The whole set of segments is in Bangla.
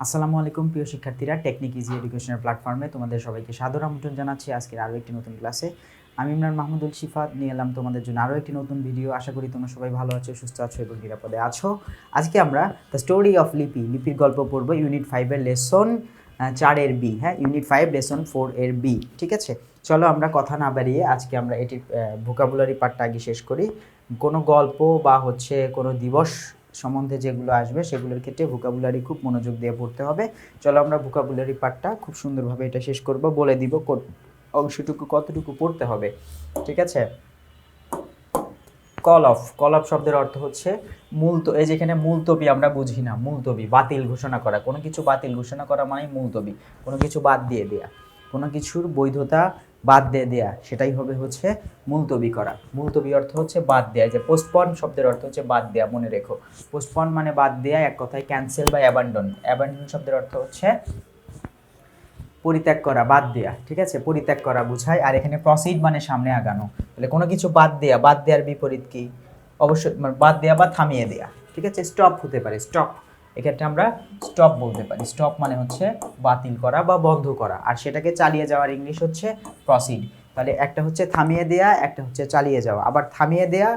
আসসালামু আলাইকুম প্রিয় শিক্ষার্থীরা, টেকনিক ইজি এডুকেশনের প্ল্যাটফর্মে তোমাদের সবাইকে সাদর আমন্ত্রণ জানাচ্ছি আজকের আরও একটি নতুন ক্লাসে। আমি ইমরান মাহমুদুল শিফাত নিয়ে এলাম তোমাদের জন্য আরও একটি নতুন ভিডিও। আশা করি তোমরা সবাই ভালো আছো, সুস্থ আছো এবং নিরাপদে আছো। আজকে আমরা দ্য স্টোরি অফ লিপির গল্প পড়ব, ইউনিট 5-এর লেসন 4-এর বি। হ্যাঁ, ইউনিট 5 লেসন 4-এর বি। ঠিক আছে, চলো আমরা কথা না বাড়িয়ে আজকে আমরা এটির ভোকাবুলারি পার্টটা আগে শেষ করি। কোনো গল্প বা কোনো দিবস সম্বন্ধে যেগুলো আসবে সেগুলোর ক্ষেত্রে ভোকাবুলারি খুব মনোযোগ দিয়ে পড়তে হবে। চলো আমরা ভোকাবুলারি পার্টটা খুব সুন্দরভাবে এটা শেষ করব, বলে দিব অংশটুকু কতটুকু পড়তে হবে। ঠিক আছে, কল অফ শব্দের অর্থ হচ্ছে এই যেখানে মুলতবি আমরা বুঝি না, মুলতবি বাতিল ঘোষণা করা, কোনো কিছু বাতিল ঘোষণা করা মানে মুলতবি, কোনো কিছু বাদ দিয়ে দেয়া, কোনো কিছুর বৈধতা বাদ দিয়ে দেয়া, সেটাই হচ্ছে মুলতবি করা। মুলতবি অর্থ হচ্ছে বাদ দেয়া। যে পোস্টপন শব্দের অর্থ হচ্ছে বাদ দেয়া, মনে রেখো। পোস্টপন মানে বাদ দেয়া, এক কথায় ক্যান্সেল বা অ্যাবান্ডন। অ্যাবান্ডন শব্দের অর্থ হচ্ছে পরিত্যাগ করা, বাদ দেয়া। ঠিক আছে, পরিত্যাগ করা বুঝায়। আর এখানে প্রসিড মানে সামনে আগানো। তাহলে কোনো কিছু বাদ দেওয়ার বিপরীত কি? অবশ্যই বাদ দেয়া বা থামিয়ে দেয়া। ঠিক আছে, স্টপ হতে পারে, স্টপ। এক্ষেত্রে আমরা স্টপ বলতে পারি। স্টপ মানে হচ্ছে বাতিল করা বা বন্ধ করা, আর সেটাকে চালিয়ে যাওয়ার ইংলিশ হচ্ছে প্রসিড। তাহলে একটা হচ্ছে থামিয়ে দেয়া, একটা হচ্ছে চালিয়ে যাওয়া। আবার থামিয়ে দেয়া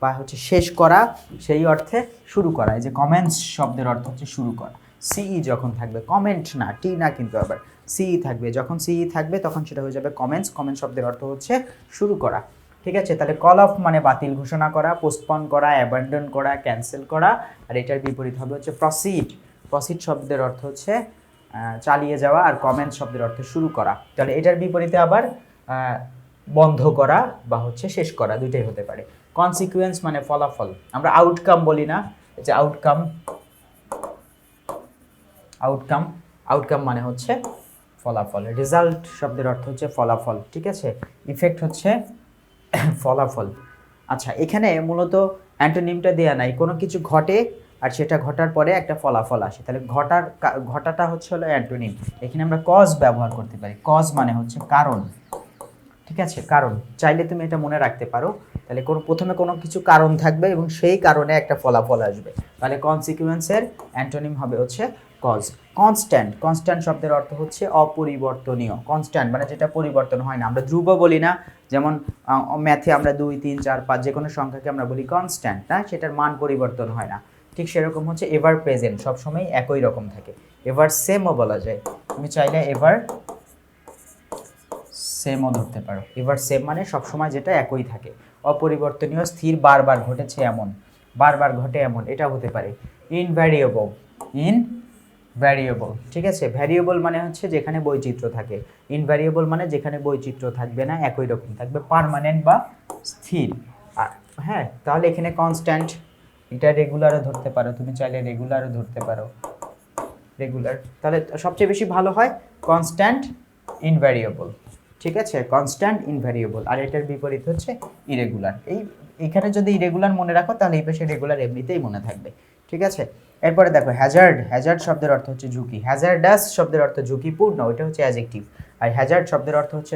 বা শেষ করা, সেই অর্থে শুরু করা। এই যে কমেন্টস শব্দের অর্থ হচ্ছে শুরু করা। সিই যখন থাকবে, কমেন্ট না, টি না, কিন্তু আবার সিই থাকবে। যখন সিই থাকবে তখন সেটা হয়ে যাবে কমেন্টস। কমেন্ট শব্দের অর্থ হচ্ছে শুরু করা। ঠিক আছে, তাহলে কল অফ মানে বাতিল ঘোষণা করা, পোস্টপন করা, অ্যাবান্ডন করা, ক্যান্সেল করা। আর এটার বিপরীত হবে হচ্ছে প্রসিড। প্রসিড শব্দের অর্থ হচ্ছে চালিয়ে যাওয়া, আর কমেন্ট শব্দের অর্থ শুরু করা। তাহলে এটার বিপরীতে আবার বন্ধ করা বা শেষ করা, দুইটাই হতে পারে। কনসিকুয়েন্স মানে ফলাফল। আমরা আউটকাম বলি না, যে আউটকাম আউটকাম মানে হচ্ছে ফলাফল। রেজাল্ট শব্দের অর্থ হচ্ছে ফলাফল। ঠিক আছে, ইফেক্ট হচ্ছে ফলাফল। আচ্ছা, এখানে মূলত অ্যান্টোনিমটা দেয়া নাই। কোনো কিছু ঘটে আর সেটা ঘটার পরে একটা ফলাফল আসে, তাহলে ঘটাটা হলো অ্যান্টোনিম। এখানে আমরা কজ ব্যবহার করতে পারি। কজ মানে হচ্ছে কারণ। ঠিক আছে, কারণ। চাইলে তুমি এটা মনে রাখতে পারো। তাহলে প্রথমে কোনো কিছু কারণ থাকবে এবং সেই কারণে একটা ফলাফল আসবে। তাহলে কনসিকুয়েন্সের অ্যান্টোনিম হবে হচ্ছে কজ। কনস্ট্যান্ট শব্দের অর্থ হচ্ছে অপরিবর্তনীয়। কনস্ট্যান্ট মানে যেটা পরিবর্তন হয় না। আমরা ধ্রুব বলি না, যেমন ম্যাথে আমরা 2, 3, 4, 5 যে কোনো সংখ্যাকে আমরা বলি কনস্ট্যান্ট, না, সেটার মান পরিবর্তন হয় না। ঠিক সেরকম হচ্ছে এভার প্রেজেন্ট, সবসময় একই রকম থাকে। এভার সেমও বলা যায়। তুমি চাইলে এভার সেমও ধরতে পারো। এভার সেম মানে সবসময় যেটা একই থাকে। অপরিবর্তনীয়, স্থির, বারবার ঘটেছে এমন, বারবার ঘটে এমন, এটা হতে পারে। ইনভ্যারিয়েবল। ঠিক আছে, ভ্যারিয়েবল মানে হচ্ছে যেখানে বৈচিত্র্য থাকে। ইনভ্যারিয়েবল মানে যেখানে বৈচিত্র্য থাকবে না, একই রকম থাকবে, পার্মানেন্ট বা স্থির। হ্যাঁ, তাহলে এখানে কনস্ট্যান্ট, এটা রেগুলারও ধরতে পারো, তুমি চাইলে রেগুলারও ধরতে পারো, রেগুলার। তাহলে সবচেয়ে বেশি ভালো হয় কনস্ট্যান্ট ইনভ্যারিয়েবল। ঠিক আছে, কনস্ট্যান্ট ইনভ্যারিয়েবল। আর এটার বিপরীত হচ্ছে ইরেগুলার। এইখানে যদি ইরেগুলার মনে রাখো তাহলে এই পাশে রেগুলার এমনিতেই মনে থাকবে। ঠিক আছে, এরপরে দেখো হ্যাজার্ড শব্দের অর্থ হচ্ছে ঝুঁকি। হ্যাজার্ডাস শব্দের অর্থ ঝুঁকিপূর্ণ, ওইটা হচ্ছে অ্যাডজেক্টিভ। আর হ্যাজার্ড শব্দের অর্থ হচ্ছে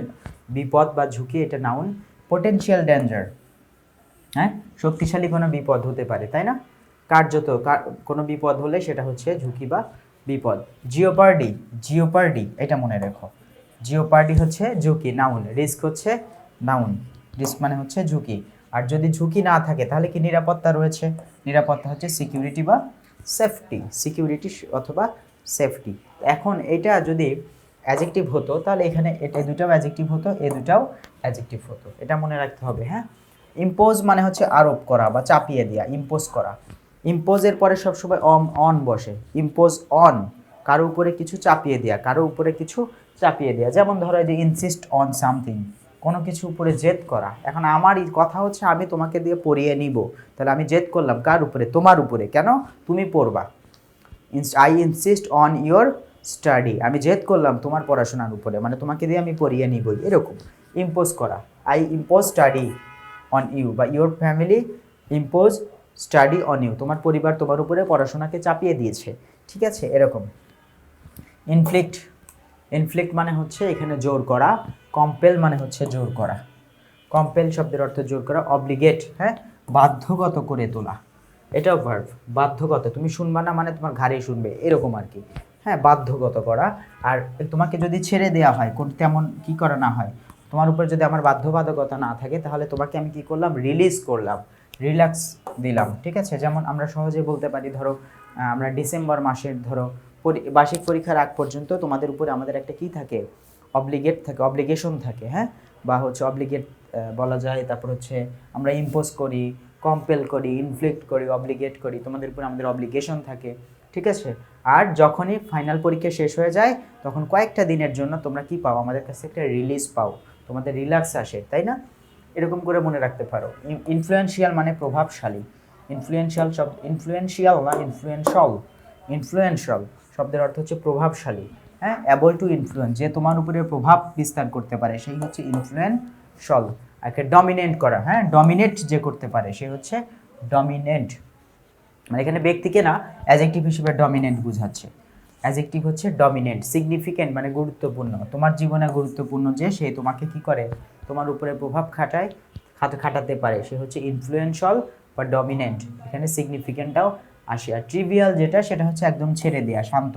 বিপদ বা ঝুঁকি, এটা নাউন। পোটেনশিয়াল ডেঞ্জার, হ্যাঁ, শক্তিশালী কোনো বিপদ হতে পারে, তাই না? কার্যত কোনো বিপদ হলে সেটা হচ্ছে ঝুঁকি বা বিপদ। জিওপার্ডি এটা মনে রেখো। জিওপার্ডি হচ্ছে ঝুঁকি, নাউন। রিস্ক হচ্ছে নাউন। রিস্ক মানে হচ্ছে ঝুঁকি। আর যদি ঝুঁকি না থাকে তাহলে কি নিরাপত্তা রয়েছে? নিরাপত্তা হচ্ছে সিকিউরিটি বা সেফটি। সিকিউরিটি অথবা সেফটি। এখন এটা যদি অ্যাডজেক্টিভ হতো তাহলে এখানে এটা দুটাও অ্যাডজেক্টিভ হতো, এ দুটাও অ্যাডজেক্টিভ হতো। এটা মনে রাখতে হবে। হ্যাঁ, ইম্পোজ মানে হচ্ছে আরোপ করা বা চাপিয়ে দেওয়া, ইম্পোজ করা। ইম্পোজের পরে সবসময় অন বসে। ইম্পোজ অন, কারো উপরে কিছু চাপিয়ে দেওয়া, কারো উপরে কিছু চাপিয়ে দেওয়া। যেমন ধরো যে ইনসিস্ট অন সামথিং, কোনো কিছু উপরে জেদ করা। এখন আমার কথা হচ্ছে আমি তোমাকে দিয়ে পড়িয়ে নিব, তাহলে আমি জেদ করলাম কার উপরে? তোমার উপরে। কেন? তুমি পড়বা। I insist on your study, আমি জেদ করলাম তোমার পড়াশোনার উপরে, মানে তোমাকে দিয়ে আমি পড়িয়ে নিবই, এরকম। ইম্পোজ করা, I impose study on you, বা your family impose study on you, তোমার পরিবার তোমার উপরে পড়াশোনাকে চাপিয়ে দিয়েছে। ঠিক আছে, এরকম। ইনফ্লিক্ট মানে হচ্ছে এখানে জোর করা। কম্পেল মানে হচ্ছে জোর করা। কম্পেল শব্দের অর্থ জোর করা। অব্লিগেট, হ্যাঁ, বাধ্যগত করে তোলা, এটাও ভার্ব। বাধ্যগত, তুমি শুনবা না মানে তোমার ঘাড়ে শুনবে, এরকম আর কি। হ্যাঁ, বাধ্যগত করা। আর তোমাকে যদি ছেড়ে দেওয়া হয়, তেমন কি করা না হয়, তোমার উপর যদি আমার বাধ্যবাধকতা না থাকে, তাহলে তোমাকে আমি কি করলাম, রিলিজ করলাম, রিল্যাক্স দিলাম। ঠিক আছে, যেমন আমরা সহজে বলতে পারি, ধরো আমরা ডিসেম্বর মাসের ধরো বার্ষিক পরীক্ষার আগ পর্যন্ত তোমাদের উপরে আমাদের একটা কি থাকে, অব্লিগেট থাকে, অব্লিগেশন থাকে, হ্যাঁ, বা হচ্ছে অব্লিগেট বলা যায়। তারপর হচ্ছে আমরা ইম্পোজ করি, কম্পেল করি, ইনফ্লিক্ট করি, অব্লিগেট করি, তোমাদের উপরে আমাদের অব্লিগেশন থাকে। ঠিক আছে, আর যখনই ফাইনাল পরীক্ষা শেষ হয়ে যায়, তখন কয়েকটা দিনের জন্য তোমরা কি পাও, আমাদের কাছে একটা রিলিজ পাও, তোমাদের রিল্যাক্স আসে, তাই না? এরকম করে মনে রাখতে পারো। ইনফ্লুয়েন্সিয়াল মানে প্রভাবশালী, ইনফ্লুয়েন্সিয়াল শব্দ, ইনফ্লুয়েন্সিয়াল না ইনফ্লুয়েন্সিয়াল, ইনফ্লুয়েন্সিয়াল শব্দের অর্থ হচ্ছে প্রভাবশালী। হ্যাঁ, অ্যাবল টু ইনফ্লুয়েন্স, যে তোমার উপরে প্রভাব বিস্তার করতে পারে, সেই হচ্ছে ইনফ্লুয়েন্সিয়াল। একে ডমিনেট করা, হ্যাঁ, ডমিনেট যে করতে পারে সে হচ্ছে ডমিনেন্ট। মানে এখানে ব্যক্তিকে না, অ্যাডজেক্টিভ হিসেবে ডমিনেন্ট বোঝাচ্ছে। অ্যাডজেক্টিভ হচ্ছে ডমিনেন্ট। সিগনিফিকেন্ট মানে গুরুত্বপূর্ণ, তোমার জীবনে গুরুত্বপূর্ণ, যে সে তোমাকে কি করে, তোমার উপরে প্রভাব খাটাতে পারে, সে হচ্ছে ইনফ্লুয়েন্সিয়াল বা ডমিনেন্ট। এখানে সিগনিফিকেন্টটাও আসে। আর ট্রিভিয়াল যেটা, সেটা হচ্ছে একদম ছেড়ে দেয়া, শান্ত।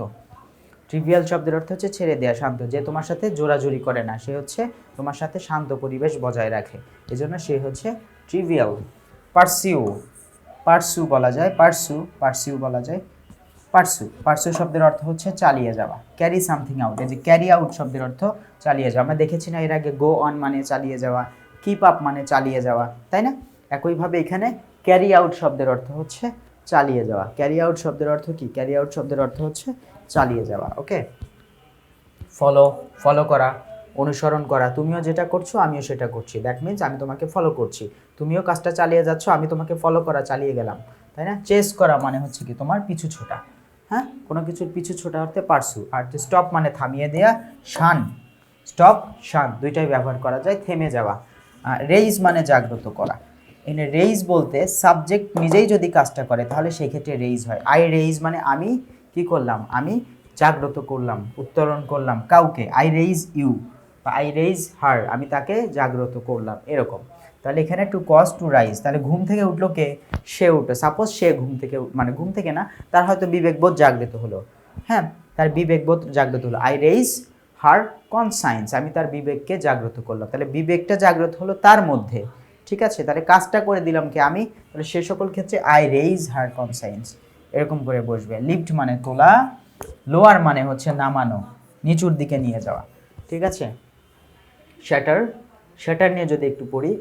ট্রিভিয়াল শব্দের অর্থ হচ্ছে ছেড়ে দেয়া, শান্ত। যে তোমার সাথে জোরাজুরি করে না, সে হচ্ছে তোমার সাথে শান্ত পরিবেশ বজায় রাখে, এজন্য সে হচ্ছে ট্রিভিয়াল। পারসিউ, পারসু বলা যায়, পারসিউ বলা যায়, পারসু শব্দের অর্থ হচ্ছে চালিয়ে যাওয়া। ক্যারি সামথিং আউট, এই যে ক্যারি আউট শব্দের অর্থ চালিয়ে যাওয়া। আমরা দেখেছি না এর আগে, গো অন মানে চালিয়ে যাওয়া, কিপ আপ মানে চালিয়ে যাওয়া, তাই না? একইভাবে এখানে ক্যারি আউট শব্দের অর্থ হচ্ছে চালিয়ে যাওয়া। ক্যারি আউট শব্দের অর্থ কি? ক্যারি আউট শব্দের অর্থ হচ্ছে চালিয়ে যাওয়া। ওকে, ফলো করা, অনুসরণ করা। তুমিও যেটা করছো আমিও সেটা করছি, দ্যাট মিনস আমি তোমাকে ফলো করছি, তুমিও কাজটা চালিয়ে যাচ্ছ, আমি তোমাকে ফলো করা চালিয়ে গেলাম, তাই না? চেস করা মানে হচ্ছে কি, তোমার পিছু ছোটা, হ্যাঁ, কোনো কিছুর পিছু ছোটা হতে পারসু। আর স্টপ মানে থামিয়ে দেয়া, শান, স্টপ শান দুইটাই ব্যবহার করা যায়, থেমে যাওয়া। রেইজ মানে জাগ্রত করা। এখানে রেইজ বলতে সাবজেক্ট নিজেই যদি কাজটা করে, তাহলে সেই ক্ষেত্রে রেইজ হয়। আই রেইজ মানে আমি কি করলাম, আমি জাগ্রত করলাম, উত্তরণ করলাম কাউকে। আই রেইজ ইউ বা আই রেইজ হার, আমি তাকে জাগ্রত করলাম, এরকম। তাহলে এখানে টু কজ টু রাইজ, তাহলে ঘুম থেকে উঠলো কে? সে উঠলো। সাপোজ সে ঘুম থেকে, মানে ঘুম থেকে না, তার হয়তো বিবেকবোধ জাগ্রত হলো, হ্যাঁ, তার বিবেকবোধ জাগ্রত হলো। আই রেইজ হার কনসাইন্স, আমি তার বিবেককে জাগ্রত করলাম, তাহলে বিবেকটা জাগ্রত হলো তার মধ্যে। ঠিক আছে, তাহলে কাজটা করে দিলাম কে? আমি। তাহলে সে সকল ক্ষেত্রে আই রেইজ হার কনসাইন্স, এরকম করে বসবে। লিফট মানে তোলা, লোয়ার মানে হচ্ছে নামানো, নিচুর দিকে নিয়ে যাওয়া। ঠিক আছে, শ্যাটার, শ্যাটার নিয়ে যদি একটু পড়ি,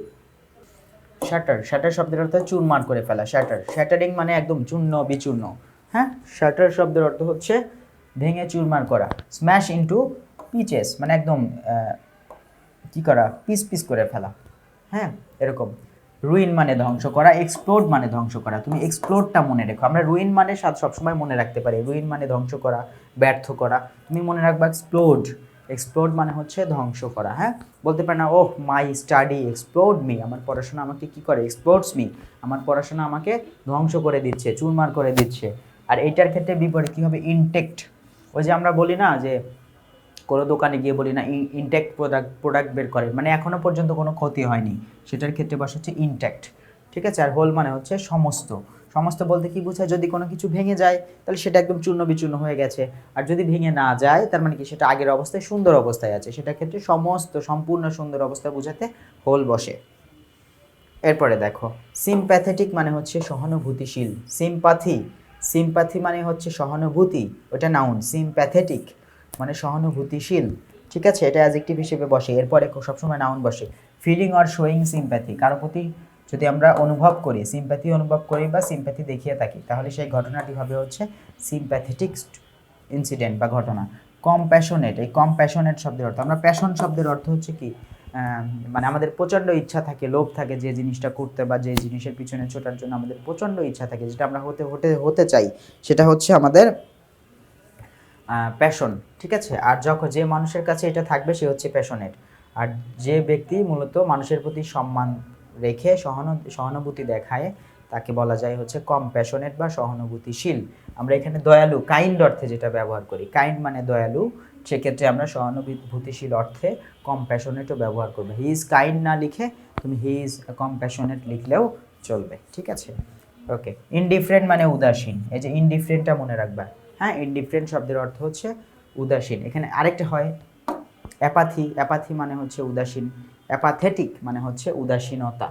শ্যাটার, শ্যাটার শব্দের অর্থ চুরমার করে ফেলা, শ্যাটার, শ্যাটারিং মানে একদম চূর্ণ বিচূর্ণ, হ্যাঁ। শ্যাটার শব্দের অর্থ হচ্ছে ভেঙে চুরমার করা। স্ম্যাশ ইনটু পিচেস মানে একদম কি করা, পিস পিস করে ফেলা, হ্যাঁ, এরকম। রুইন মানে ধ্বংস করা, এক্সপ্লোড মানে ধ্বংস করা। তুমি এক্সপ্লোডটা মনে রেখো, আমরা রুইন মানে সবসময় মনে রাখতে পারি, রুইন মানে ধ্বংস করা, ব্যর্থ করা। তুমি মনে রাখবা এক্সপ্লোড, এক্সপ্লোড মানে হচ্ছে ধ্বংস করা, হ্যাঁ। বলতে পারে না, ওহ মাই স্টাডি এক্সপ্লোড মি, আমার পড়াশোনা আমাকে কি করে, এক্সপ্লোডস মি, আমার পড়াশোনা আমাকে ধ্বংস করে দিচ্ছে, চুরমার করে দিচ্ছে। আর এইটার ক্ষেত্রে বিপরীত কী হবে? ইনটেক্ট। ওই যে আমরা বলি না, যে কোনো দোকানে গিয়ে বলি না ইনট্যাক্ট প্রোডাক্ট বের করে, মানে এখনও পর্যন্ত কোনো ক্ষতি হয়নি, সেটার ক্ষেত্রে বসে হচ্ছে ইনট্যাক্ট। ঠিক আছে, আর হোল মানে হচ্ছে সমস্ত। সমস্ত বলতে কি বোঝায়? যদি কোনো কিছু ভেঙে যায়, তাহলে সেটা একদম চূর্ণ বিচূর্ণ হয়ে গেছে। আর যদি ভেঙে না যায়, তার মানে কি সেটা আগের অবস্থায় সুন্দর অবস্থায় আছে, সেটার ক্ষেত্রে সমস্ত, সম্পূর্ণ সুন্দর অবস্থা বোঝাতে হোল বসে। এরপরে দেখো, সিম্প্যাথেটিক মানে হচ্ছে সহানুভূতিশীল। সিম্পাথি, সিম্পাথি মানে হচ্ছে সহানুভূতি, ওটা নাউন। সিম্প্যাথেটিক মানে সহানুভূতিশীল। ঠিক আছে, এটা অ্যাডজেক্টিভ হিসেবে বসে, এরপরে সবসময় নাউন বসে। ফিলিং অর শোয়িং সিম্প্যাথি, কারো প্রতি যদি আমরা অনুভব করি, সিম্প্যাথি অনুভব করি বা সিম্প্যাথি দেখিয়ে থাকি, তাহলে সেই ঘটনাটি হবে হচ্ছে সিম্প্যাথেটিক ইনসিডেন্ট বা ঘটনা। কম্প্যাশনেট, এই কম্প্যাশনেট শব্দের অর্থ, আমরা প্যাশন শব্দের অর্থ হচ্ছে কি, মানে আমাদের প্রচণ্ড ইচ্ছা থাকে, লোভ থাকে যে জিনিসটা করতে বা যে জিনিসের পিছনে ছোটার জন্য আমাদের প্রচণ্ড ইচ্ছা থাকে, যেটা আমরা হতে চাই, সেটা হচ্ছে আমাদের প্যাশন। ঠিক আছে, আর যখন যে মানুষের কাছে এটা থাকবে সে হচ্ছে প্যাশনেট। আর যে ব্যক্তি মূলত মানুষের প্রতি সম্মান রেখে সহানুভূতি দেখায়, তাকে বলা যায় হচ্ছে কম্প্যাশনেট বা সহানুভূতিশীল। আমরা এখানে দয়ালু, কাইন্ড অর্থে যেটা ব্যবহার করি, কাইন্ড মানে দয়ালু, সেক্ষেত্রে আমরা সহানুভূতিশীল অর্থে কম্প্যাশনেটও ব্যবহার করবো। হি ইজ কাইন্ড না লিখে তুমি হি ইজ কম্প্যাশনেট লিখলেও চলবে। ঠিক আছে, ওকে। ইনডিফারেন্ট মানে উদাসীন, এই যে ইনডিফারেন্টটা মনে রাখবা, হ্যাঁ, ইনডিফারেন্ট শব্দের অর্থ হচ্ছে উদাসীন। এখানে আরেকটা হয় অ্যাপাথি, অ্যাপাথি মানে হচ্ছে উদাসীন, অ্যাপাথেটিক মানে হচ্ছে উদাসীনতা,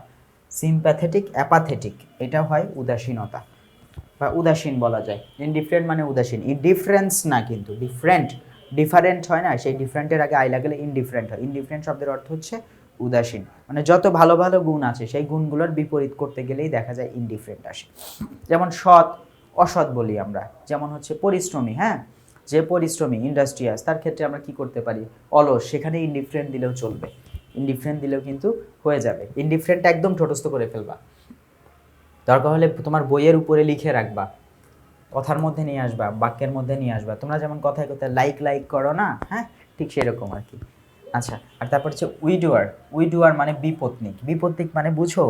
সিম্প্যাথেটিক অ্যাপাথেটিক এটা হয় উদাসীনতা বা উদাসীন বলা যায়। ইনডিফারেন্ট মানে উদাসীন, ডিফারেন্স না কিন্তু ডিফারেন্ট, ডিফারেন্ট হয় না, সেই ডিফারেন্টের আগে আই লাগালে ইনডিফারেন্ট হয়। ইনডিফারেন্ট শব্দের অর্থ হচ্ছে উদাসীন, মানে যত ভালো ভালো গুণ আছে সেই গুণগুলোর বিপরীত করতে গেলেই দেখা যায় ইনডিফারেন্ট আসে। যেমন সৎ অসৎ বলি আমরা, যেমন হচ্ছে পরিশ্রমী, হ্যাঁ যে পরিশ্রমী ইন্ডাস্ট্রিয়াস তার ক্ষেত্রে আমরা কি করতে পারি অলস, সেখানে ইনডিফারেন্ট দিলেও চলবে, ইনডিফারেন্ট দিলেও কিন্তু হয়ে যাবে। ইনডিফারেন্ট একদম ঠোঁটস্থ করে ফেলবা, দরকার হলে তোমার বইয়ের উপরে লিখে রাখবা, কথার মধ্যে নিয়ে আসবা, বাক্যের মধ্যে নিয়ে আসবা। তোমরা যেমন কথায় কথায় লাইক লাইক করো না, হ্যাঁ ঠিক সেরকম আর কি। আচ্ছা, আর তারপর হচ্ছে উইডোয়ার, উইডোয়ার মানে বিপত্নিক, বিপত্নিক মানে বুঝো,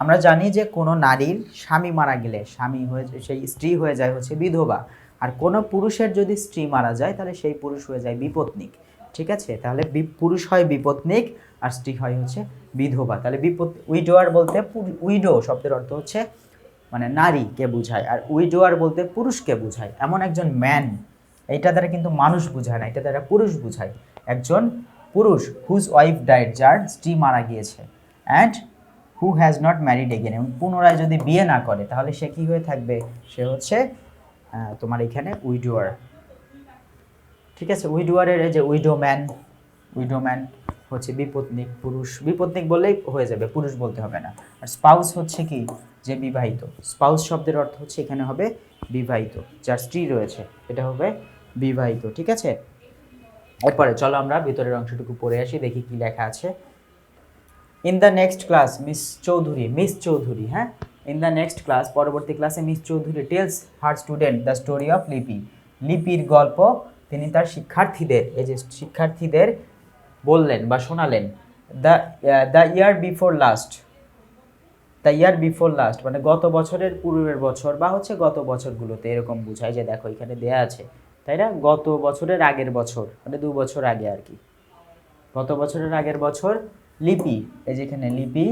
আমরা জানি যে কোনো নারীর স্বামী মারা গেলে স্বামী হয়ে সেই স্ত্রী হয়ে যায় হচ্ছে বিধবা, আর কোনো পুরুষের যদি স্ত্রী মারা যায় তাহলে সেই পুরুষ হয়ে যায় বিপত্নিক, ঠিক আছে? তাহলে পুরুষ হয় বিপত্নিক আর স্ত্রী হয় হচ্ছে বিধবা। তাহলে উইডোয়ার বলতে, উইডো শব্দের অর্থ হচ্ছে মানে নারীকে বোঝায়, আর উইডোয়ার বলতে পুরুষকে বোঝায়, এমন একজন ম্যান, এইটা দ্বারা কিন্তু মানুষ বোঝায় না, এটা দ্বারা পুরুষ বোঝায়, একজন পুরুষ হুজ ওয়াইফ ডাইড, যার স্ত্রী মারা গিয়েছে, and who has not married again, এবং পুনরায় যদি বিয়ে না করে তাহলে সে কি হয়ে থাকবে, সে হচ্ছে তোমার এখানে উইডোয়ার, ঠিক আছে? উইডোয়ারের এই যে উইডোম্যান, উইডোম্যান হচ্ছে বিপত্নিক পুরুষ, বিপত্নিক বললেই হয়ে যাবে, পুরুষ বলতে হবে না। আর স্পাউস হচ্ছে কি, যে বিবাহিত, স্পাউস শব্দের অর্থ হচ্ছে এখানে হবে বিবাহিত, যার স্ত্রী রয়েছে এটা হবে বিবাহিত, ঠিক আছে? এরপরে চলো আমরা ভিতরের অংশটুকু পড়ে আসি, দেখি কি লেখা আছে। In the next class Miss Chowdhury, Miss Chowdhury, হ্যাঁ ইন দ্য নেক্সট ক্লাস পরবর্তী ক্লাসে Miss Chowdhury tells her student the story of Lipi, লিপির গল্প তিনি তার শিক্ষার্থীদের, এই যে শিক্ষার্থীদের বললেন বা শোনালেন। The year before last, the year before last মানে গত বছরের পূর্বের বছর বা হচ্ছে গত বছরগুলোতে, এরকম বোঝায়, যে দেখো এখানে দেয়া আছে, তাই না? গত বছরের আগের বছর মানে 2 বছর আগে আর কি, গত বছরের আগের বছর লিপি, এই যেখানে লিপি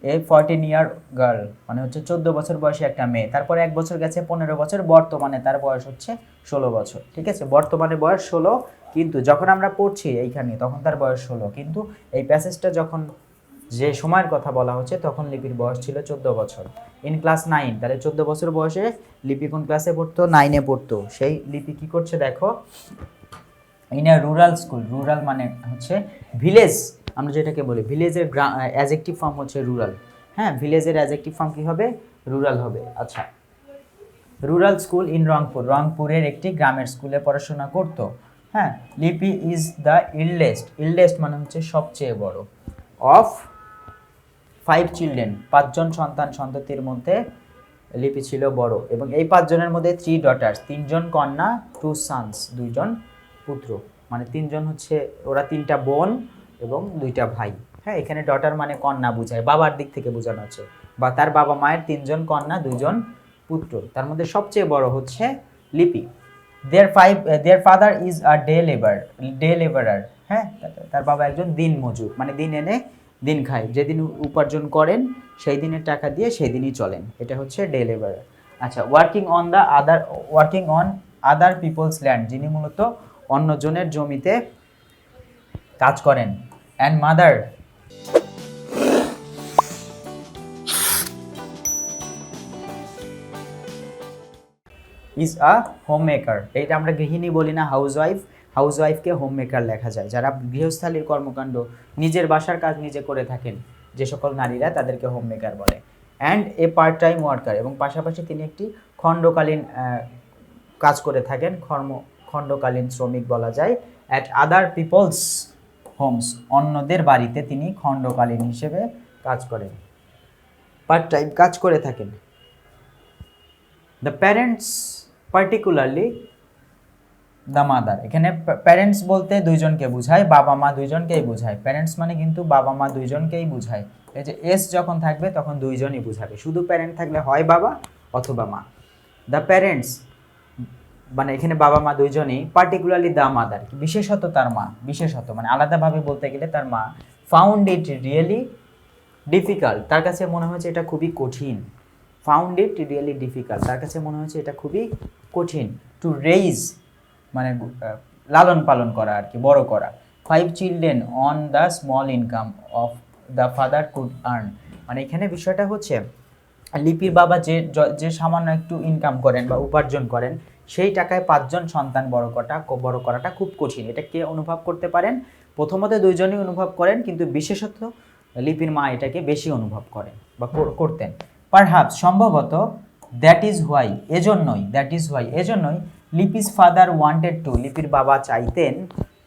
এ 14 ইয়ার গার্ল মানে হচ্ছে 14 বছর বয়সী একটা মেয়ে, তারপরে 1 বছর গেছে 15 বছর, বর্তমানে তার বয়স হচ্ছে 16 বছর, ঠিক আছে? বর্তমানে বয়স 16, কিন্তু যখন আমরা পড়ছি এইখানে তখন তার বয়স 16, কিন্তু এই প্যাসেজটা যখন যে সময়ের কথা বলা হচ্ছে তখন লিপির বয়স ছিল 14 বছর। ইন ক্লাস 9, তাহলে 14 বছর বয়সে লিপি কোন ক্লাসে পড়তো? 9-এ পড়তো। সেই লিপি কি করছে দেখো, in a rural school, rural মানে হচ্ছে ভিলেজ, আমরা যেটাকে বলি ভিলেজের অ্যাডজেক্টিভ ফর্ম হচ্ছে রুরাল, হ্যাঁ ভিলেজের অ্যাডজেক্টিভ ফর্ম কি হবে? রুরাল হবে। আচ্ছা, রুরাল স্কুল ইন রংপুর, রংপুরের একটি গ্রামের স্কুলে পড়াশোনা করতো, হ্যাঁ। লিপি ইজ দ্য ইল্ডেস্ট, ইল্ডেস্ট মানে হচ্ছে সবচেয়ে বড়, অফ 5 চিলড্রেন, 5 জন সন্ততির মধ্যে লিপি ছিল বড়, এবং এই 5 জনের মধ্যে 3 ডটার্স, 3 জন কন্যা, 2 সানস, 2 জন পুত্র, মানে 3 জন হচ্ছে ওরা 3টা বোন এবং 2টা ভাই, হ্যাঁ। এখানে ডটার মানে কন্যা বোঝায়, বাবার দিক থেকে বোঝানো হচ্ছে, বা তার বাবা মায়ের 3 জন কন্যা 2 জন পুত্র, তার মধ্যে সবচেয়ে বড় হচ্ছে লিপি। Their father is a day labourer, হ্যাঁ তার বাবা একজন দিন মজুর, মানে দিন এনে দিন খায়, যেদিন উপার্জন করেন সেই দিনের টাকা দিয়ে সেই দিনই চলেন, এটা হচ্ছে ডে লেবারার। আচ্ছা, working on other people's land, যিনি মূলত অন্যজনের জমিতে কাজ করেন। And mother is a homemaker, এইটা আমরা গৃহিণী বলি না, হাউস ওয়াইফকে হোম মেকার লেখা যায়, যারা গৃহস্থালির কর্মকাণ্ড নিজের বাসার কাজ নিজে করে থাকেন, যে সকল নারীরা তাদেরকে হোম মেকার বলে। And a part time worker, এবং পাশাপাশি তিনি একটি খণ্ডকালীন কাজ করে থাকেন, খণ্ডকালীন শ্রমিক বলা যায়। অ্যাট আদার পিপলস হোমস, অন্যদের বাড়িতে তিনি খণ্ডকালীন হিসেবে কাজ করেন, পার্ট টাইম কাজ করে থাকেন। The parents particularly the mother, এখানে প্যারেন্টস বলতে দুইজনকে বোঝায়, বাবা মা দুইজনকেই বোঝায়, প্যারেন্টস মানে কিন্তু বাবা মা দুইজনকেই বোঝায়। এই যে এস যখন থাকবে তখন দুইজনই বোঝাবে, শুধু প্যারেন্ট থাকলে হয় বাবা অথবা মা। দ্য প্যারেন্টস মানে এখানে বাবা মা দুইজনই, পার্টিকুলারলি দ্য মাদার বিশেষত তার মা, বিশেষত মানে আলাদাভাবে বলতে গেলে তার মা, ফাউন্ড ইট রিয়েলি ডিফিকাল্ট, তার কাছে মনে হয়েছে এটা খুবই কঠিন, ফাউন্ড ইট রিয়েলি ডিফিকাল্ট, তার কাছে মনে হচ্ছে এটা খুবই কঠিন। টু রেইজ মানে লালন পালন করা আর কি, বড় করা। 5 children on the small income of the father could earn, মানে এখানে বিষয়টা হচ্ছে লিপির বাবা যে সামান্য একটু ইনকাম করেন বা উপার্জন করেন, সেই টাকায় 5 জন সন্তান বড় করাটা খুব কঠিন। এটা কে অনুভব করতে পারেন? প্রথমত 2 জনই অনুভব করেন, কিন্তু বিশেষত লিপির মা এটাকে বেশি অনুভব করেন বা করতেন। পারহ্যাপস সম্ভবত, দ্যাট ইজ হোয়াই এজন্যই লিপিস ফাদার ওয়ান্টেড টু, লিপির বাবা চাইতেন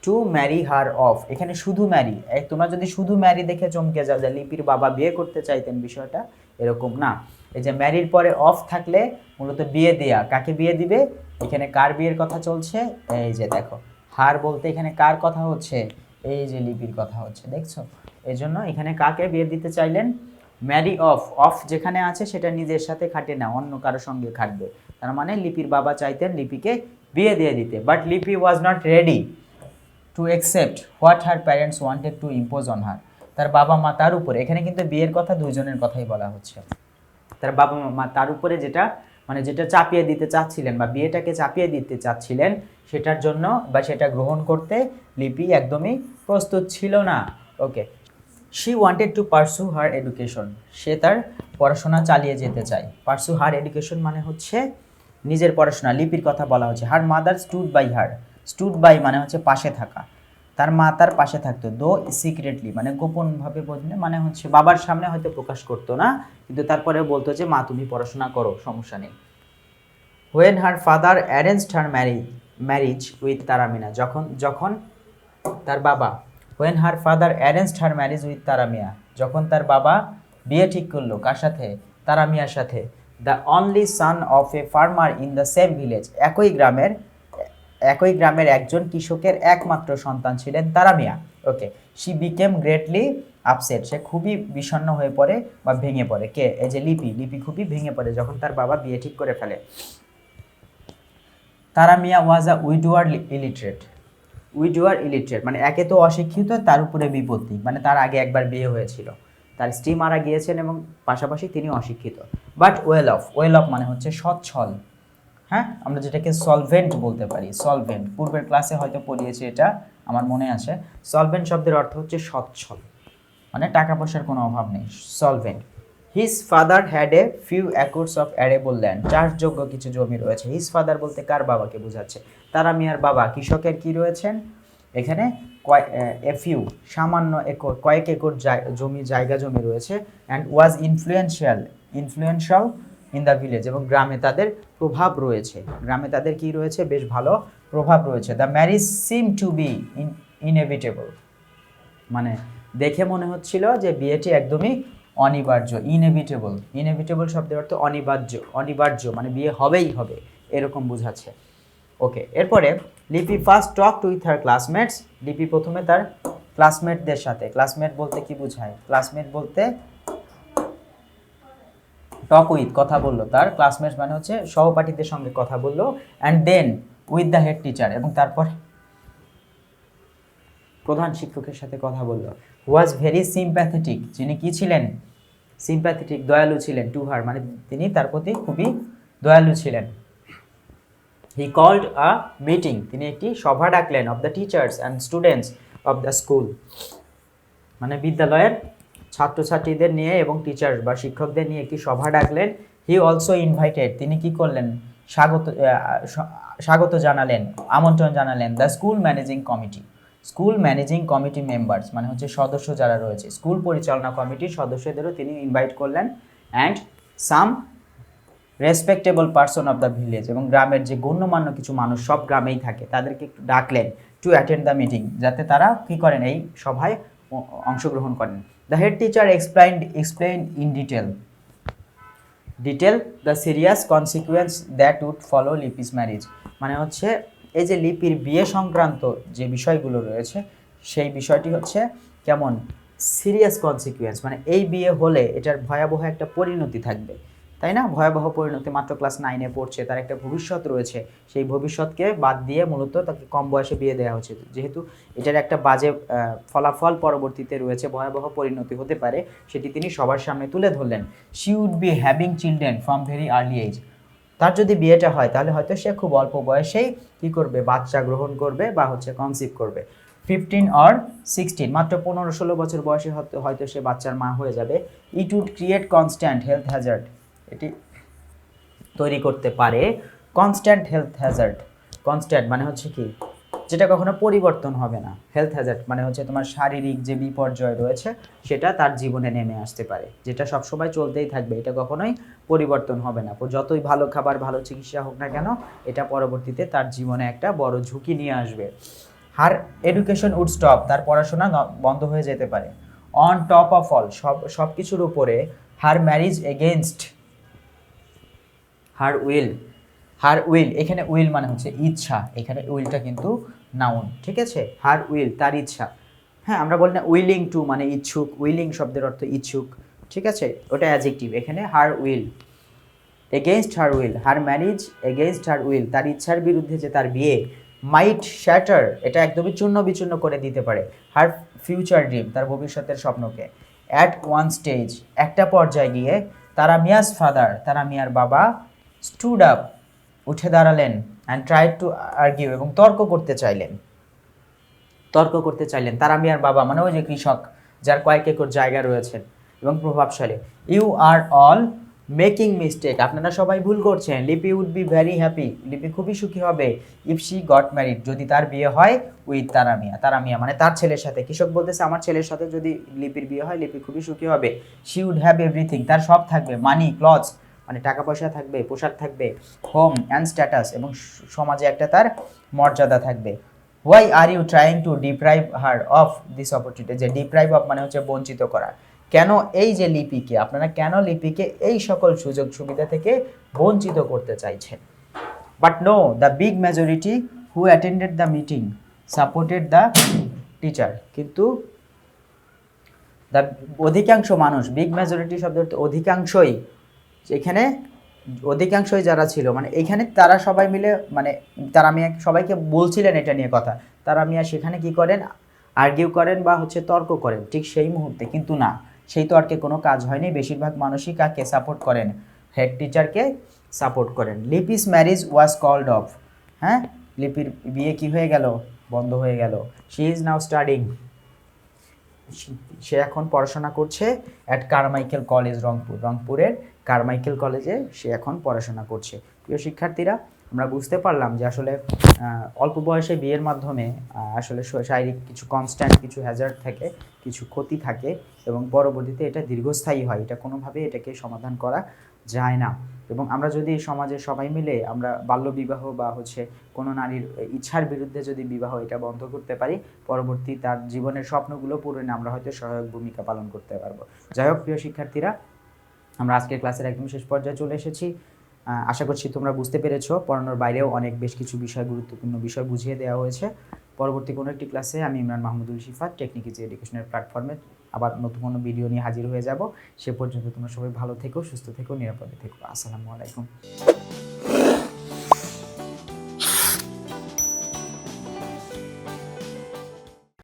টু ম্যারি হার অফ। এখানে শুধু ম্যারি, তোমরা যদি শুধু ম্যারি দেখে চমকে যাও যে লিপির বাবা বিয়ে করতে চাইতেন, বিষয়টা এরকম না। এই যে ম্যারির পরে অফ থাকলে মূলত বিয়ে দেয়া, কাকে বিয়ে দিবে? এখানে কার বিয়ের কথা চলছে? এই যে দেখো, হার বলতে এখানে কার কথা হচ্ছে? এই যে লিপির কথা হচ্ছে, দেখছো? এই জন্য এখানে কাকে বিয়ে দিতে চাইলেন? ম্যারি অফ যেখানে আছে সেটা নিজের সাথে খাটে না, অন্য কারো সঙ্গে খাটবে। তার মানে লিপির বাবা চাইতেন লিপিকে বিয়ে দিয়ে দিতে, বাট লিপি was not ready to accept what her parents wanted to impose on her. তার বাবা মা তার উপরে, এখানে কিন্তু বিয়ের কথা 2 জনের কথাই বলা হচ্ছে। তার বাবা মা তার উপরে যেটা চাপিয়ে দিতে চাচ্ছিলেন বা বিয়েটাকে চাপিয়ে দিতে চাচ্ছিলেন, সেটার জন্য বা সেটা গ্রহণ করতে লিপি একদমই প্রস্তুত ছিল না। Okay, she wanted to pursue her education, সে তার পড়াশোনা চালিয়ে যেতে চায়। পারসু হার এডুকেশন মানে হচ্ছে নিজের পড়াশোনা, লিপির কথা বলা হচ্ছে। হার মাদার স্টুড বাই মানে হচ্ছে পাশে থাকা, তার মা তার পাশে থাকতো। দো সিক্রেটলি মানে গোপনভাবে, বললে মানে হচ্ছে বাবার সামনে হয়তো প্রকাশ করতো না, কিন্তু তারপরে বলতো যে মা তুমি পড়াশোনা করো, সমস্যা নেই। When her father arranged her marriage with Taramina, যখন তার বাবা, when her father arranged her marriage with Taramia, যখন তার বাবা বিয়ে ঠিক করলো কার সাথে? তারামিয়ার সাথে। The only son of a farmer in the same village, একই গ্রামের একজন কৃষকের একমাত্র সন্তান ছিলেন তারামিয়া। ওকে, শি বিকেম গ্রেটলি আপসেট, সে খুবই বিষণ্ণ হয়ে পড়ে বা ভেঙে পড়ে। কে? এই যে লিপি খুবই ভেঙে পড়ে যখন তার বাবা বিয়ে ঠিক করে ফেলে। তারামিয়া ওয়াজ আ উইডোয়ার ইলিটারেট মানে একে তো অশিক্ষিত, তার উপরে বিপত্তি, মানে তার আগে একবার বিয়ে হয়েছিল, তার স্ত্রী মারা গিয়েছেন এবং পাশাপাশি তিনি অশিক্ষিত। বাট ওয়েল অফ মানে হচ্ছে সচ্ছল, হ্যাঁ, আমরা যেটাকে সলভেন্ট বলতে পারি। সলভেন্ট পূর্বের ক্লাসে হয়তো পড়িয়েছি, এটা আমার মনে আছে। সলভেন্ট শব্দের অর্থ হচ্ছে সচ্ছল, মানে টাকা পয়সার কোনো অভাব নেই, solvent. His father had a few acres of arable land, চাষযোগ্য কিছু জমি রয়েছে। হিজ ফাদার বলতে কার বাবাকে বোঝাচ্ছে? তারামিয়ার বাবা। কৃষকের কি রয়েছেন এখানে? সামান্য কয়েক একর জায়গা জমি রয়েছে। And was influential in the village, এবং গ্রামে তাদের প্রভাব রয়েছে। গ্রামে তাদের কি রয়েছে? বেশ ভালো প্রভাব রয়েছে। The marriage seem to be inevitable, মানে দেখে মনে হচ্ছিল যে বিয়েটি একদমই অনিবার্য। ইনএভিটেবল শব্দের অর্থ অনিবার্য মানে বিয়ে হবেই হবে, এরকম বোঝাচ্ছে। ওকে, এরপরে লিপি first talk with her classmates, লিপি প্রথমে তার ক্লাসমেটদের সাথে, ক্লাসমেট বলতে কি বোঝায়? ক্লাসমেট বলতে টক উইথ কথা বললো, তার ক্লাসমেটস মানে হচ্ছে সহপাঠীদের সঙ্গে কথা বললো। And then with the head teacher, এবং তারপর প্রধান শিক্ষকের সাথে কথা বললো। ওয়াজ ভেরি সিম্প্যাথেটিক, যিনি কি ছিলেন? সিম্প্যাথেটিক, দয়ালু ছিলেন। টু হার মানে তিনি তার প্রতি খুবই দয়ালু ছিলেন। হি কল্ড আ মিটিং, তিনি একটি সভা ডাকলেন। Of the teachers and students of the school, মানে বিদ্যালয়ের ছাত্রছাত্রীদের নিয়ে এবং টিচার বা শিক্ষকদের নিয়ে একটি সভা ডাকলেন। হি অলসো ইনভাইটেড, তিনি কি করলেন? স্বাগত জানালেন, আমন্ত্রণ জানালেন। The school managing committee members মানে হচ্ছে সদস্য যারা রয়েছে, স্কুল পরিচালনা কমিটির সদস্যদেরও তিনি ইনভাইট করলেন। And some respectable person of the village, এবং গ্রামের যে গণ্যমান্য কিছু মানুষ সব গ্রামেই থাকে তাদেরকে একটু ডাকলেন টু অ্যাটেন্ড দ্য মিটিং, যাতে তারা কী করেন? এই সভায় অংশগ্রহণ করেন। The head teacher explain in detail the serious consequence that would follow Lipi's marriage, মানে হচ্ছে এই যে লিপির বিয়ে সংক্রান্ত যে বিষয়গুলো রয়েছে, সেই বিষয়টি হচ্ছে কেমন? সিরিয়াস কনসিকুয়েন্স, মানে এই বিয়ে হলে এটার ভয়াবহ একটা পরিণতি থাকবে। তাই না? ভয়াবহ পরিণতি, মাত্র ক্লাস 9-এ পড়ছে, তার একটা ভবিষ্যৎ রয়েছে, সেই ভবিষ্যৎকে বাদ দিয়ে মূলত তাকে কম বয়সে বিয়ে দেওয়া হচ্ছে। যেহেতু এটার একটা বাজে ফলাফল পরবর্তীতে রয়েছে, ভয়াবহ পরিণতি হতে পারে, সেটি তিনি সবার সামনে তুলে ধরলেন। She would be having children from very early age. তার যদি বিয়েটা হয় তাহলে হয়তো সে খুব অল্প বয়সেই কী করবে, বাচ্চা গ্রহণ করবে বা হচ্ছে কনসিভ করবে। 15 or 16, মাত্র 15-16 বছর বয়সে হয়তো সে বাচ্চার মা হয়ে যাবে। It would create constant health hazard, এটি তৈরি করতে পারে কনস্ট্যান্ট হেলথ হ্যাজার্ড। কনস্ট্যান্ট মানে হচ্ছে কি, যেটা কখনো পরিবর্তন হবে না। হেলথ হ্যাজার্ড মানে হচ্ছে তোমার শারীরিক যে বিপর্যয় রয়েছে সেটা তার জীবনে নেমে আসতে পারে, যেটা সবসময় চলতেই থাকবে, এটা কখনোই পরিবর্তন হবে না। যতই ভালো খাবার ভালো চিকিৎসা হোক না কেন, এটা পরবর্তীতে তার জীবনে একটা বড় ঝুঁকি নিয়ে আসবে। হার এডুকেশন উড স্টপ, তার পড়াশোনা বন্ধ হয়ে যেতে পারে। অন টপ অফ অল, সব কিছুর উপরে, her marriage against her will. Her will, এখানে উইল মানে হচ্ছে ইচ্ছা, এখানে উইলটা কিন্তু নাউন, ঠিক আছে? হার উইল, তার ইচ্ছা। হ্যাঁ, আমরা বলি না উইলিং টু মানে ইচ্ছুক, উইলিং শব্দের অর্থ ইচ্ছুক, ঠিক আছে? ওটা অ্যাডজেক্টিভ, এখানে her will. Against her will, her marriage against her will, তার ইচ্ছার বিরুদ্ধে যে তার বিয়ে। মাইট শ্যাটার, এটা একদমই চূর্ণ বিচূর্ণ করে দিতে পারে হার ফিউচার ড্রিম, তার ভবিষ্যতের স্বপ্নকে। অ্যাট ওয়ান স্টেজ, একটা পর্যায়ে গিয়ে, তারা মিয়াস ফাদার, তারা মিয়ার বাবা, স্টুড আপ, উঠে দাঁড়ালেন, অ্যান্ড ট্রাইড টু আর্গিউ, এবং তর্ক করতে চাইলেন। তারা মিয়ার বাবা মানে ওই যে কৃষক, যার কয়েক একর জায়গা রয়েছে এবং প্রভাবশালী। You are all making mistake, আপনারা সবাই ভুল করছেন। লিপি উড বি ভেরি হ্যাপি, লিপি খুবই সুখী হবে। ইফ শি গট ম্যারিড, যদি তার বিয়ে হয়, উইথ তারামিয়া মানে তার ছেলের সাথে। কৃষক বলতেছে আমার ছেলের সাথে যদি লিপির বিয়ে হয়, লিপি খুবই সুখী হবে। শি উড হ্যাভ এভরিথিং, তার সব থাকবে। মানি, ক্লথস মানে টাকা পয়সা থাকবে, পোশাক থাকবে। হোম অ্যান্ড স্ট্যাটাস, এবং সমাজে একটা তার মর্যাদা থাকবে। Why are you trying to deprive her of this opportunity, যে ডিপ্রাইভ অফ মানে হচ্ছে বঞ্চিত করা। কেন এই যে লিপিকে, আপনারা কেন লিপিকে এই সকল সুযোগ সুবিধা থেকে বঞ্চিত করতে চাইছেন? But no, the big majority who attended the meeting supported the teacher, কিন্তু দ্য অধিকাংশ মানুষ, বিগ মেজরিটি শব্দের অধিকাংশই, এখানে অধিকাংশই যারা ছিল মানে এখানে তারা সবাই মিলে মানে তারা মিয়া সবাইকে বলছিলেন এটা নিয়ে কথা, তারা মিয়া সেখানে কি করেন, আর্গিউ করেন বা হচ্ছে তর্ক করেন ঠিক সেই মুহূর্তে, কিন্তু না, সেই তর্কে কোনো কাজ হয়নি। বেশিরভাগ মানুষই কাকে সাপোর্ট করেন, হেড টিচারকে সাপোর্ট করেন। Lipi's marriage was called off, হ্যাঁ, লিপির বিয়ে কি হয়ে গেল, বন্ধ হয়ে গেল। শি ইজ নাও স্টাডিং, সে এখন পড়াশোনা করছে অ্যাট কারমাইকেল কলেজ, রংপুরের কারমাইকেল কলেজে সে এখন পড়াশোনা করছে। প্রিয় শিক্ষার্থীরা, আমরা বুঝতে পারলাম যে আসলে অল্প বয়সে বিয়ের মাধ্যমে আসলে শারীরিক কিছু কনস্ট্যান্ট কিছু হ্যাজার্ড থাকে, কিছু ক্ষতি থাকে, এবং পরবর্তীতে এটা দীর্ঘস্থায়ী হয়, এটা কোনোভাবেই এটাকে সমাধান করা যায় না। এবং আমরা যদি সমাজের সবাই মিলে আমরা বাল্যবিবাহ বা হচ্ছে কোনো নারীর ইচ্ছার বিরুদ্ধে যদি বিবাহ এটা বন্ধ করতে পারি, পরবর্তী তার জীবনের স্বপ্নগুলো পূরণে আমরা হয়তো সহায়ক ভূমিকা পালন করতে পারবো। যাই হোক প্রিয় শিক্ষার্থীরা, আমরা আজকের ক্লাসের একদম শেষ পর্যায়ে চলে এসেছি। আশা করছি তোমরা বুঝতে পেরেছো। পড়ানোর বাইরেও অনেক বেশ কিছু বিষয়, গুরুত্বপূর্ণ বিষয় বুঝিয়ে দেওয়া হয়েছে। পরবর্তী কোনো একটি ক্লাসে আমি ইমরান মাহমুদুল শিফাত টেকনিক ইজ এডুকেশনের প্ল্যাটফর্মে আবার নতুন কোনো ভিডিও নিয়ে হাজির হয়ে যাব। সে পর্যন্ত তোমরা সবাই ভালো থেকো, সুস্থ থেকো, নিরাপদে থেকো। আসসালামু আলাইকুম।